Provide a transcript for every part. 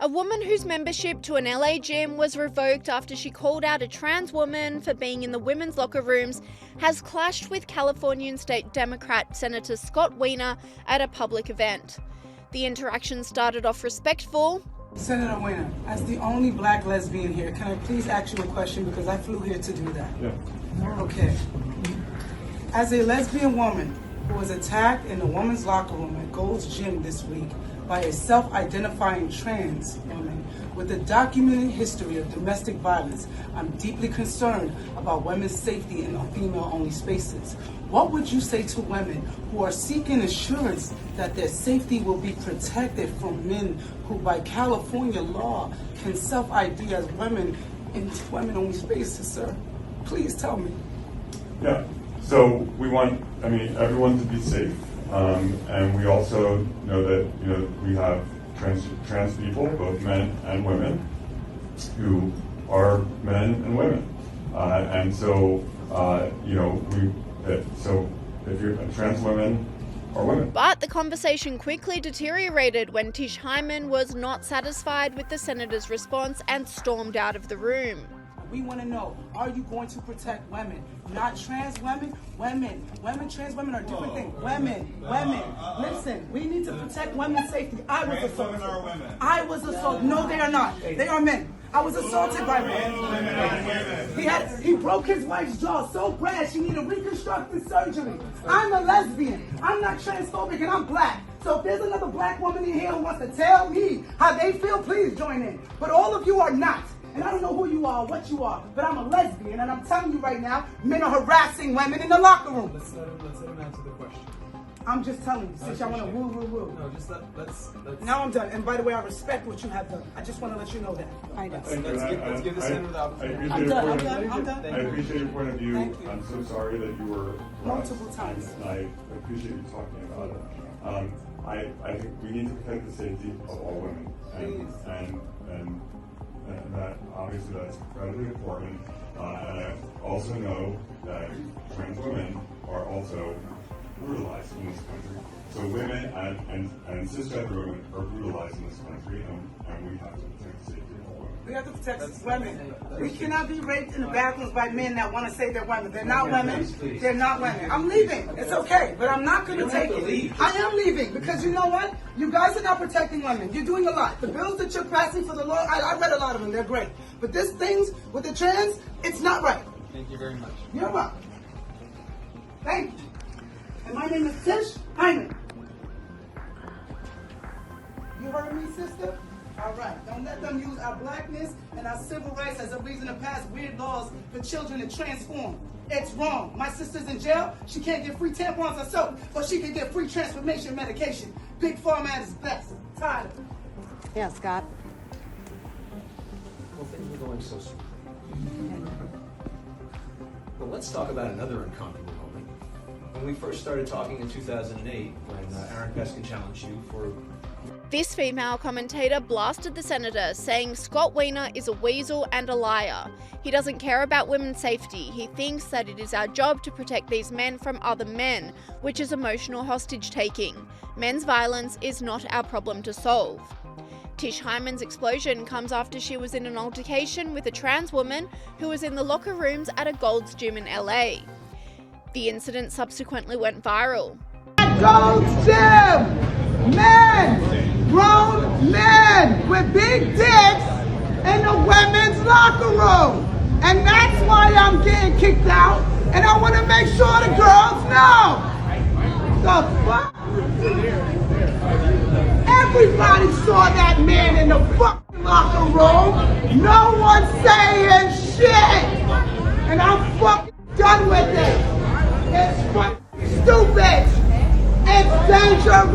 A woman whose membership to an LA gym was revoked after she called out a trans woman for being in the women's locker rooms has clashed with Californian State Democrat Senator Scott Wiener at a public event. The interaction started off respectful. Senator Wiener, as the only black lesbian here, can I please ask you a question because I flew here to do that? Yeah. Okay. As a lesbian woman who was attacked in the women's locker room at Gold's Gym this week by a self-identifying trans woman with a documented history of domestic violence, I'm deeply concerned about women's safety in female-only spaces. What would you say to women who are seeking assurance that their safety will be protected from men who, by California law, can self-ID as women in women-only spaces, sir? Please tell me. Yeah. So we want, everyone to be safe, and we also know that we have trans people, both men and women, who are men and women, and so so if you're trans women are women. But the conversation quickly deteriorated when Tish Hyman was not satisfied with the senator's response and stormed out of the room. We want to know, are you going to protect women? Not trans women? Women, trans women are different things. Women. Listen, we need to protect women's safety. I was assaulted. I was assaulted. No, they are not. They are men. I was assaulted by men. He broke his wife's jaw so bad she needed reconstructive surgery. I'm a lesbian. I'm not transphobic and I'm black. So if there's another black woman in here who wants to tell me how they feel, please join in. But all of you are not. And I don't know who you are, what you are, but I'm a lesbian, and I'm telling you right now, men are harassing women in the locker room. Let's let him answer the question. I'm just telling you, since y'all want to woo. No, just let's. Now I'm done. And by the way, I respect what you have done. I just want to let you know that. I know. Let's give the senator the opportunity. I'm done. I appreciate your point of view. Thank you. I'm so sorry that you were Multiple times. And I appreciate you talking about it. I think we need to protect the safety of all women, and that obviously that's incredibly important. And I also know that trans women are also brutalized in this country. So women and cisgender women are brutalized in this country, and we have to protect the safety of all women. We have to protect women. We cannot be raped in the bathrooms by men that want to say they're women. They're not women. They're not women. I'm leaving. It's okay, but I'm not going to take it. I am leaving because you know what? You guys are not protecting women. You're doing a lot. The bills that you're passing for the law, I read a lot of them. They're great. But this things with the trans, it's not right. Thank you very much. You're welcome. Thank you. And my name is Tish Hyman. You heard me, sister? All right. Don't let them use our blackness and our civil rights as a reason to pass weird laws for children to transform. It's wrong. My sister's in jail. She can't get free tampons or soap, but she can get free transformation medication. Big Pharma at its best. Tired of it. Yeah, Scott. Well, things were going so smooth. Well, let's talk about another uncomfortable moment. When we first started talking in 2008, when Aaron Peskin challenged you for... This female commentator blasted the senator, saying Scott Wiener is a weasel and a liar. He doesn't care about women's safety. He thinks that it is our job to protect these men from other men, which is emotional hostage-taking. Men's violence is not our problem to solve. Tish Hyman's explosion comes after she was in an altercation with a trans woman who was in the locker rooms at a Gold's Gym in LA. The incident subsequently went viral. Gold's Gym! Men! Grown men with big dicks in the women's locker room! And that's why I'm getting kicked out, and I want to make sure the girls know! The fuck? Everybody saw that man in the fucking locker room! No one saying shit! And I'm fucking done with it! It's fucking stupid! It's dangerous!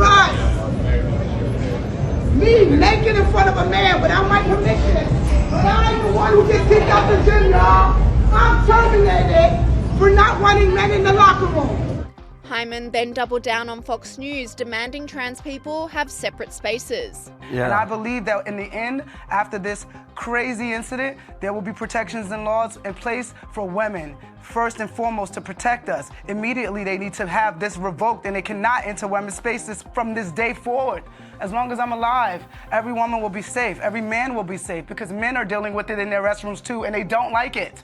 Me naked in front of a man without my permission, but I ain't the one who gets kicked out the gym, y'all! I'm terminated for not wanting men in the locker room! Hyman then doubled down on Fox News, demanding trans people have separate spaces. And I believe that in the end, after this crazy incident, there will be protections and laws in place for women, first and foremost, to protect us. Immediately, they need to have this revoked, and they cannot enter women's spaces from this day forward. As long as I'm alive, every woman will be safe. Every man will be safe, because men are dealing with it in their restrooms too, and they don't like it.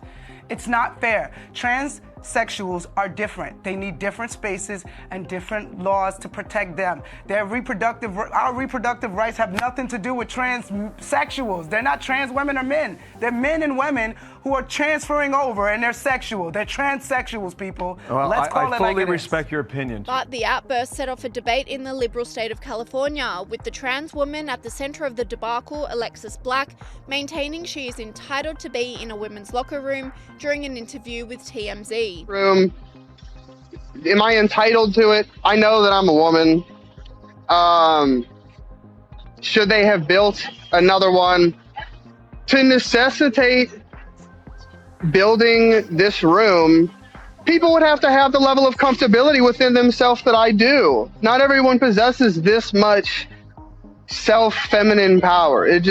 It's not fair. Transsexuals are different. They need different spaces and different laws to protect them. Our reproductive rights have nothing to do with transsexuals. They're not trans women or men. They're men and women who are transferring over, and they're sexual. They're transsexuals, people. Well, Let's call I it like fully it is. respect your opinion. But the outburst set off a debate in the liberal state of California, with the trans woman at the center of the debacle, Alexis Black, maintaining she is entitled to be in a women's locker room during an interview with TMZ. Room. Am I entitled to it? I know that I'm a woman. Should they have built another one to necessitate building this room? People would have to have the level of comfortability within themselves that I do. Not everyone possesses this much self-feminine power. It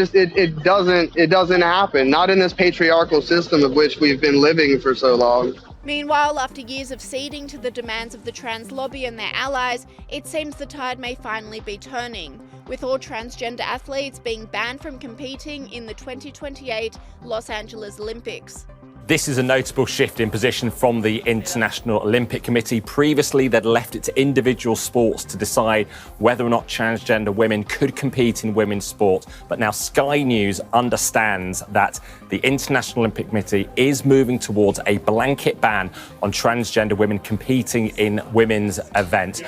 doesn't happen. Not in this patriarchal system of which we've been living for so long. Meanwhile, after years of ceding to the demands of the trans lobby and their allies, it seems the tide may finally be turning, with all transgender athletes being banned from competing in the 2028 Los Angeles Olympics. This is a notable shift in position from the International Olympic Committee. Previously, they'd left it to individual sports to decide whether or not transgender women could compete in women's sport. But now Sky News understands that the International Olympic Committee is moving towards a blanket ban on transgender women competing in women's events.